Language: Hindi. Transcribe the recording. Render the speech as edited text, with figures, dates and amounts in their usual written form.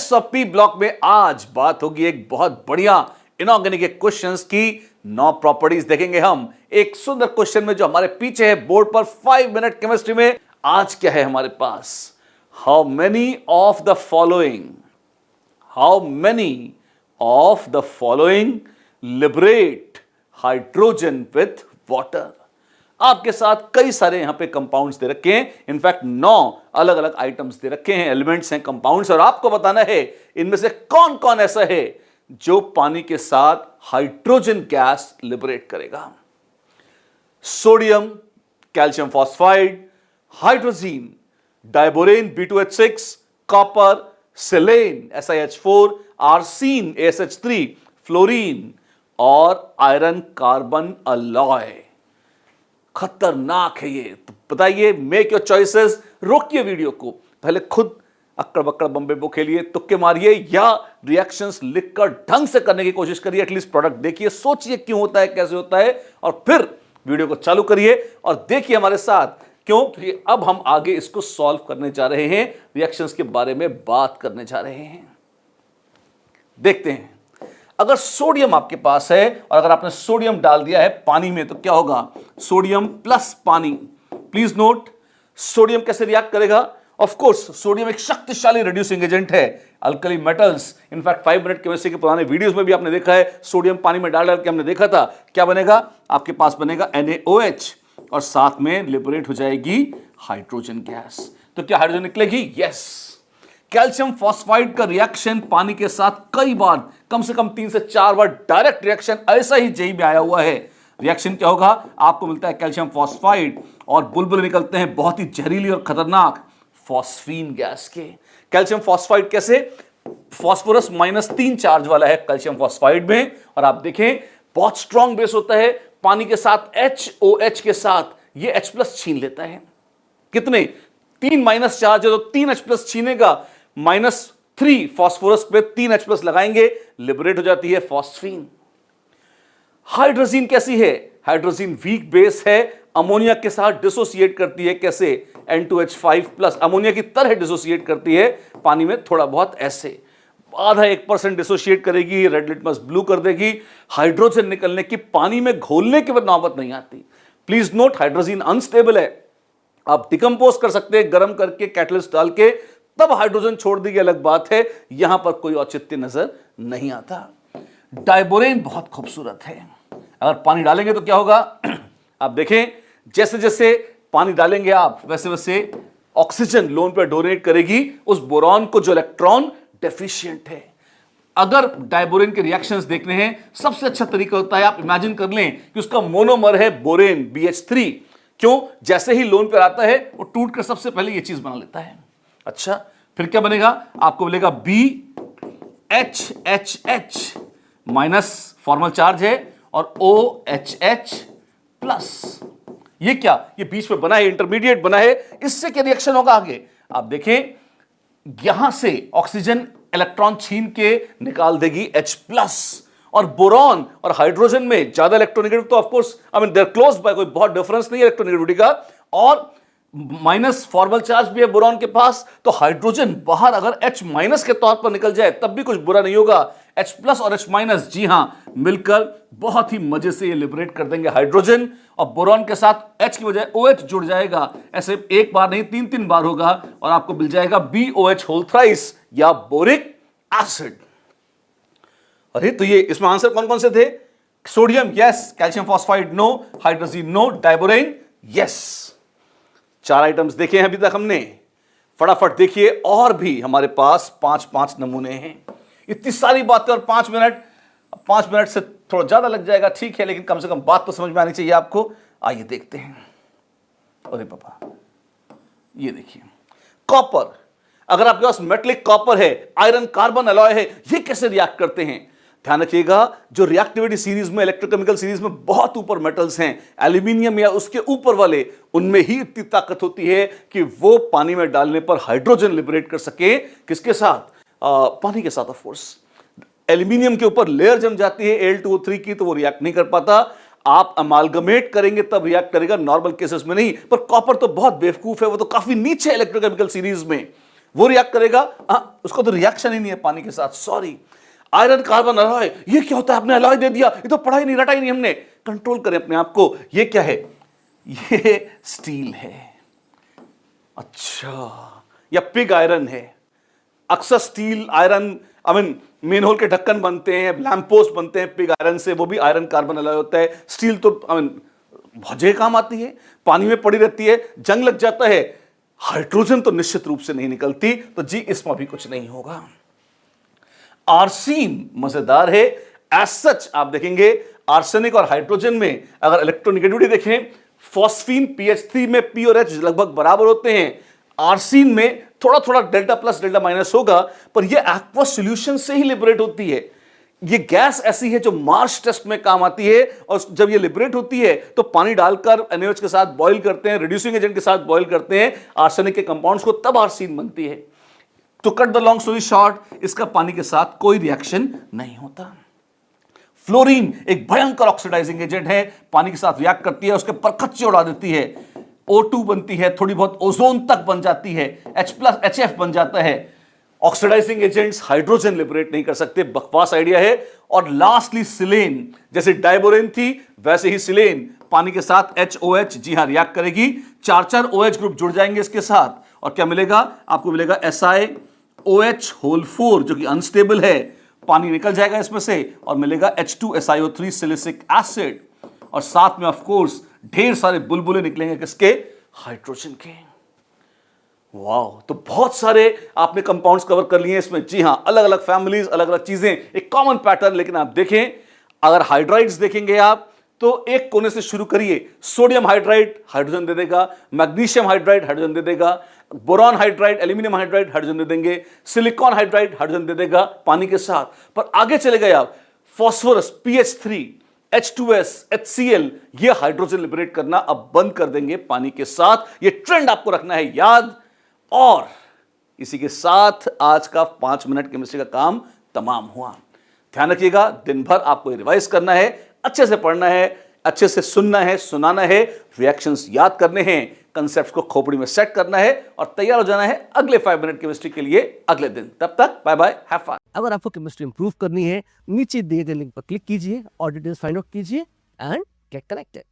एस और पी ब्लॉक में आज बात होगी एक बहुत बढ़िया इनऑर्गेनिक क्वेश्चंस की। 9 प्रॉपर्टीज देखेंगे हम एक सुंदर क्वेश्चन में जो हमारे पीछे है बोर्ड पर। 5 मिनट केमिस्ट्री में आज क्या है हमारे पास? How many of the following liberate hydrogen with water. आपके साथ कई सारे यहां पे कंपाउंड्स दे रखे हैं, इनफैक्ट 9 अलग अलग आइटम्स दे रखे हैं, एलिमेंट्स हैं, कंपाउंड्स, और आपको बताना है इनमें से कौन कौन ऐसा है जो पानी के साथ हाइड्रोजन गैस लिबरेट करेगा। Sodium, calcium phosphide, hydrogen, diborane B2H6, copper, silane SiH4, arsine ASH3, fluorine और आयरन कार्बन अलॉय। खतरनाक है ये। तो बताइए, मेक योर चॉइसेस। रोकिए वीडियो को, पहले खुद अक्कड़ बक्कड़ बम्बे बो खेलिए, तुक्के मारिए या रिएक्शंस लिखकर ढंग से करने की कोशिश करिए। एटलीस्ट प्रोडक्ट देखिए, सोचिए क्यों होता है, कैसे होता है, और फिर वीडियो को चालू करिए और देखिए हमारे साथ। क्यों? क्योंकि अब हम आगे इसको सॉल्व करने जा रहे हैं, रिएक्शंस के बारे में बात करने जा रहे हैं। देखते हैं, अगर सोडियम आपके पास है और अगर आपने सोडियम डाल दिया है पानी में तो क्या होगा? सोडियम प्लस पानी। प्लीज नोट, सोडियम कैसे रिएक्ट करेगा? ऑफ कोर्स सोडियम एक शक्तिशाली रिड्यूसिंग एजेंट है, alkali metals. In fact 5 minute chemistry के पुराने वीडियोस में भी आपने देखा है, सोडियम पानी में डाल के हमने देखा था क्या बनेगा। आपके पास बनेगा NaOH और साथ में लिबरेट हो जाएगी हाइड्रोजन गैस। तो क्या हाइड्रोजन निकलेगी? यस। कैल्शियम फॉस्फाइड का रिएक्शन पानी के साथ कई बार, कम से कम 3 से 4 बार डायरेक्ट रिएक्शन ऐसा ही जेई में आया हुआ है। रिएक्शन क्या होगा? आपको मिलता है कैल्शियम फॉस्फाइड और बुलबुले निकलते हैं बहुत ही जहरीली और खतरनाक फॉस्फीन गैस के। कैल्शियम फॉस्फाइड कैसे? फॉस्फोरस -3 चार्ज वाला है कैल्शियम फॉस्फाइड में, और आप देखें बहुत स्ट्रॉन्ग बेस होता है। पानी के साथ HOH के साथ ये H+ छीन लेता है। कितने? 3 माइनस चार्ज है तो 3 H+ छीनेगा, -3 फॉस्फोरस पे 3 H+ लगाएंगे, लिबरेट हो जाती है फॉस्फीन। हाइड्रोजीन कैसी है? हाइड्रोजीन वीक बेस है, अमोनिया के साथ डिसोसिएट करती है। कैसे? N2H5+ अमोनिया की तरह डिसोसिएट करती है पानी में, थोड़ा बहुत ऐसे, आधा 1% डिसोसिएट करेगी, रेड लिटमस ब्लू कर देगी। हाइड्रोजन निकलने की, पानी में घोलने की नौबत नहीं आती। प्लीज नोट, हाइड्रोजन अनस्टेबल है, आप डिकम्पोज कर सकते हैं गर्म करके, कैटलिस्ट डाल के, तब हाइड्रोजन छोड़ देगी, अलग बात है। यहां पर कोई औचित्य नजर नहीं आता। डाइबोरेन बहुत खूबसूरत है, अगर पानी डालेंगे तो क्या होगा? आप देखें, जैसे जैसे पानी डालेंगे आप वैसे वैसे ऑक्सीजन लोन पर डोनेट करेगी उस बोरॉन को जो इलेक्ट्रॉन डेफिशिएंट है। अगर डाइबोरेन के रिएक्शंस देखने हैं, सबसे अच्छा तरीका होता है, आप इमेजिन कर लें कि उसका मोनोमर है बोरेन BH3। क्यों? जैसे ही लोन पर आता है वो टूट कर सबसे पहले ये चीज बना लेता है। अच्छा, फिर क्या बनेगा? आपको मिलेगा BHHH माइनस फॉर्मल चार्ज है और OHH+। ये क्या? ये बीच में बना है, इंटरमीडिएट बना है। इससे क्या रिएक्शन होगा आगे? आप देखें, यहां से ऑक्सीजन इलेक्ट्रॉन छीन के निकाल देगी H+, और बोरॉन और हाइड्रोजन में ज्यादा इलेक्ट्रोनेगेटिव, तो of course I mean there close by, कोई बहुत डिफरेंस नहीं है इलेक्ट्रोनेगेटिविटी का, और माइनस फॉर्मल चार्ज भी है बोरॉन के पास, तो हाइड्रोजन बाहर अगर H- के तौर पर निकल जाए तब भी कुछ बुरा नहीं होगा। H+ और H-, जी हां, मिलकर बहुत ही मजे से ये लिबरेट कर देंगे हाइड्रोजन, और बोरॉन के साथ H की बजाय OH जुड़ जाएगा। ऐसे एक बार नहीं, 3 बार होगा, और आपको मिल जाएगा BOH होल थ्राइस या बोरिक एसिड। अरे तो ये इसमें आंसर कौन कौन से थे? Sodium yes, calcium phosphide no, hydrogen no, diborane yes. 4 items देखे हैं अभी तक हमने। फटाफट देखिए, और भी हमारे पास 5 नमूने हैं। इतनी सारी बातें और 5 मिनट से थोड़ा ज्यादा लग जाएगा, ठीक है, लेकिन कम से कम बात तो समझ में आनी चाहिए आपको। आइए देखते हैं। अरे पापा, ये देखिए, कॉपर। अगर आपके पास मेटलिक कॉपर है, आयरन कार्बन अलॉय है, ये कैसे रिएक्ट करते हैं? ध्यान रखिएगा, जो रिएक्टिविटी सीरीज में, इलेक्ट्रोकेमिकल सीरीज में बहुत ऊपर मेटल्स हैं, एल्यूमिनियम या उसके ऊपर वाले, उनमें ही इतनी ताकत होती है कि वो पानी में डालने पर हाइड्रोजन लिबरेट कर सके। किसके साथ? पानी के साथ। ऑफ कोर्स एल्यूमिनियम के ऊपर लेयर जम जाती है Al2O3 की, तो वो रिएक्ट नहीं कर पाता। आप अमालगमेट करेंगे तब रिएक्ट करेगा, नॉर्मल केसेस में नहीं। पर कॉपर तो बहुत बेवकूफ है, वो तो काफी नीचे इलेक्ट्रोकेमिकल सीरीज में। वो रिएक्ट करेगा, उसको तो रिएक्शन ही नहीं है पानी के साथ। सॉरी, आयरन कार्बन अलॉय, ये क्या होता है, आपने अलॉय दे दिया, ये तो पढ़ा ही नहीं, रटा ही नहीं हमने। कंट्रोल करें अपने आप को। ये क्या है? ये स्टील है। अच्छा, या पिग आयरन है। अक्सर स्टील आयरन, मेन होल के ढक्कन बनते हैं, लैंप पोस्ट बनते हैं पिग आयरन से, वो भी आयरन कार्बन अलॉय होता है। स्टील तो बहुत जगह काम आती है, पानी में पड़ी रहती है, जंग लग जाता है। हाइड्रोजन तो निश्चित रूप से नहीं निकलती, तो जी इसमें भी कुछ नहीं होगा। आर्सीन मजेदार है। एज सच आप देखेंगे आर्सेनिक और हाइड्रोजन में अगर इलेक्ट्रोनेगेटिविटी देखें, फॉस्फीन pH3 में P और H लगभग बराबर होते हैं। आर्सीन में थोड़ा थोड़ा डेल्टा प्लस डेल्टा माइनस होगा, पर यह एक्वस सॉल्यूशन से ही लिबरेट होती है। ये गैस ऐसी है जो मार्श टेस्ट में काम आती है, और जब ये लिबरेट होती है तो पानी डालकर NaOH के साथ बॉईल करते हैं, रिड्यूसिंग एजेंट के साथ बॉईल करते हैं आर्सेनिक के कंपाउंड्स को, तब आर्सीन बनती है। तो cut the long story short, इसका पानी के साथ कोई रिएक्शन नहीं होता। फ्लोरीन एक भयंकर ऑक्सीडाइजिंग एजेंट है, पानी के साथ रिएक्ट करती है, उसके परखच्चे उड़ा देती है, O2 बनती है, थोड़ी बहुत ओजोन तक बन जाती है, H+HF बन जाता है। ऑक्सीडाइजिंग एजेंट्स हाइड्रोजन लिबरेट नहीं कर सकते, बकवास आइडिया है। और लास्टली सिलेन, जैसे डाइबोरेन थी वैसे ही सिलेन पानी के साथ HOH, जी हां, रिएक्ट करेगी, 4 OH ग्रुप जुड़ जाएंगे इसके साथ, और क्या मिलेगा आपको? मिलेगा SiOH होल 4 जो कि अनस्टेबल है, पानी निकल जाएगा इसमें से, और मिलेगा H2SiO3 सिलिसिक एसिड, और साथ में ऑफ कोर्स ढेर सारे बुलबुले निकलेंगे किसके? हाइड्रोजन के। वाह, तो बहुत सारे आपने कंपाउंड्स कवर कर लिए इसमें। जी हां, अलग अलग फैमिलीज, अलग अलग चीजें, एक कॉमन पैटर्न। लेकिन आप देखें, अगर हाइड्राइड्स देखेंगे आप, तो एक कोने से शुरू करिए। सोडियम हाइड्राइड हाइड्रोजन दे देगा, मैग्नीशियम हाइड्राइड हाइड्रोजन दे देगा, boron hydride, aluminium hydride hydrogen दे देंगे, सिलिकॉन हाइड्राइड हाइड्रोजन दे देगा पानी के साथ। पर आगे चले गए आप, फॉस्फोरस PH3, H2S, HCl, ये हाइड्रोजन लिबरेट करना अब बंद कर देंगे पानी के साथ। ये ट्रेंड आपको रखना है याद। और इसी के साथ आज का 5 मिनट केमिस्ट्री का काम तमाम हुआ। ध्यान रखिएगा, दिन भर आपको रिवाइज करना है, अच्छे से पढ़ना है, अच्छे से सुनना है, सुनाना है, रिएक्शंस याद करने हैं, कंसेप्ट्स को खोपड़ी में सेट करना है, और तैयार हो जाना है अगले 5 मिनट केमिस्ट्री के लिए अगले दिन। तब तक बाय बाय, हैव फन। अगर आपको केमिस्ट्री इंप्रूव करनी है, नीचे दिए गए लिंक पर क्लिक कीजिए और डिटेल्स फाइंड आउट कीजिए एंड गेट कनेक्टेड।